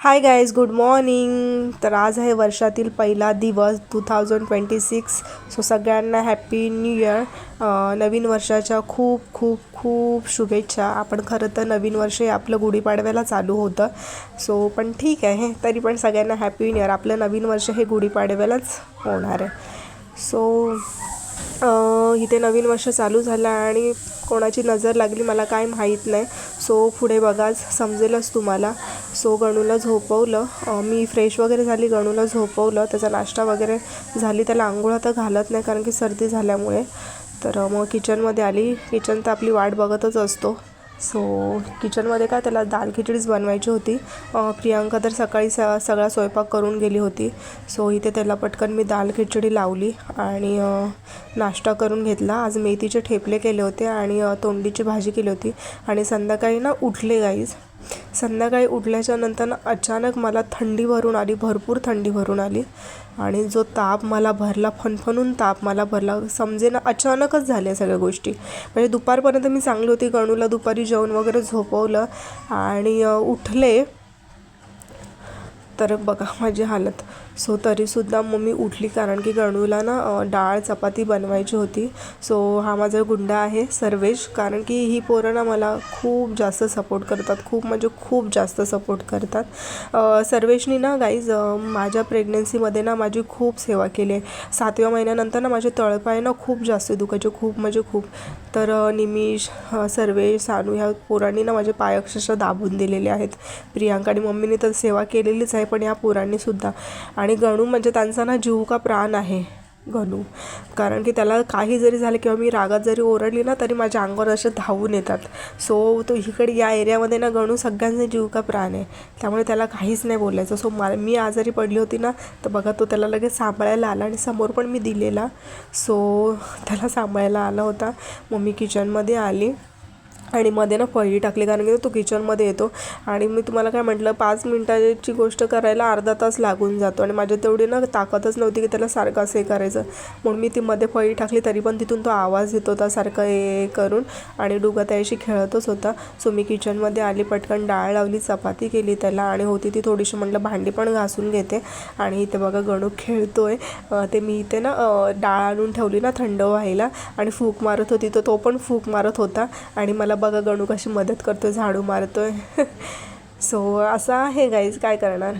Hi guys, good morning. तर आज आहे वर्षातील पहिला दिवस 2026. सो सगळ्यांना हॅपी न्यू इयर. नवीन वर्षाच्या खूप खूप खूप शुभेच्छा. आपण खरं तर नवीन वर्ष हे आपलं गुढीपाडव्याला चालू होतं. सो पण ठीक आहे, तरी पण सगळ्यांना हॅपी न्यू इयर. आपलं नवीन वर्ष हे गुढीपाडव्यालाच होणार आहे. सो इथे नवीन वर्ष चालू झालं आणि कोणाची नजर लागली मला काय माहीत नाही. सो पुढे बघाच समजेलच तुम्हाला. सो गणूला झोपवलं, मी फ्रेश वगैरे झाली, गणूला झोपवलं, त्याचा नाश्ता वगैरे झाली. त्याला आंघोळ आता घालत नाही कारण की सर्दी झाल्यामुळे. तर मग किचनमध्ये आली. किचन तर आपली वाट बघतच असतो. सो किचनमध्ये काय, त्याला दाल खिचडीच बनवायची होती. प्रियांका तर सकाळी सगळा स्वयंपाक करून गेली होती. सो इथे त्याला पटकन मी दाल खिचडी लावली आणि नाश्ता करून घेतला. आज मेथीचे ठेपले केले होते आणि तोंडीची भाजी केली होती. आणि संध्याकाळी उठले गाईज. संध्याकाळी उठल्याच्या नंतर अचानक मला थंडी भरून आली, भरपूर थंडी भरून आली. आणि जो ताप मला भरला, फणफणून ताप मला भरला, समजेना, अचानकच झाल्या सगळ्या गोष्टी. म्हणजे दुपारपर्यंत मी चांगली होती. गणूला दुपारी जेवण वगैरे झोपवलं आणि उठले तर बघा माझी हालत. सो तरीसुद्धा मम्मी उठली कारण की गणूला डाळ चपाती बनवायची होती. सो हा माझा गुंडा आहे सर्वेश, कारण की ही पोरं मला खूप जास्त सपोर्ट करतात, खूप म्हणजे खूप जास्त सपोर्ट करतात. सर्वेशनी गाईज माझ्या प्रेग्नन्सीमध्ये माझी खूप सेवा केली आहे. 7व्या महिन्यानंतर माझे तळपाय खूप जास्त दुखायचे, खूप म्हणजे खूप. तर निमिष, सर्वेश, सानू ह्या पोरांनी माझे पाय अक्षरशः दाबून दिलेले आहेत. प्रियांका आणि मम्मीने तर सेवा केलेलीच आहे, पण या पोरांनीसुद्धा. आणि गणू म्हणजे त्यांचा जीव का प्राण आहे गणू. कारण की त्याला काही जरी झालं किंवा मी रागात जरी ओरडली तरी माझ्या अंगावर असे धावून येतात. सो तो इकडे या एरियामध्ये गणू सगळ्यांचा जीव का प्राण आहे. त्यामुळे त्याला काहीच नाही बोलायचं. सो मी आजारी पडली होती तर बघा तो त्याला लगेच सांभाळायला आला आणि समोर पण मी दिलेला. सो त्याला सांभाळायला आला होता. मग मी किचनमध्ये आली आणि मध्ये फळी टाकली कारण की तो किचनमध्ये येतो. आणि मी तुम्हाला काय म्हटलं, 5 मिनिटाची गोष्ट करायला अर्धा तास लागून जातो. आणि माझ्या तेवढी ताकदच नव्हती की त्याला सारखं असं हे करायचं. म्हणून मी ती मध्ये फळी टाकली, तरी पण तिथून तो आवाज येत होता सारखं हे करून. आणि डुगा त्याशी खेळतच होता. सो मी किचनमध्ये आली, पटकन डाळ लावली, चपाती केली त्याला. आणि होती ती थोडीशी, म्हटलं भांडी पण घासून घेते. आणि इथे बघा गणू खेळतोय. ते मी इथे डाळ आणून ठेवली थंड व्हायला आणि फूक मारत होती, तर तो पण फूक मारत होता. आणि मला बघा गणू कशी मदत करतोय, झाडू मारतोय. सो असं आहे गाईज, काय करणार.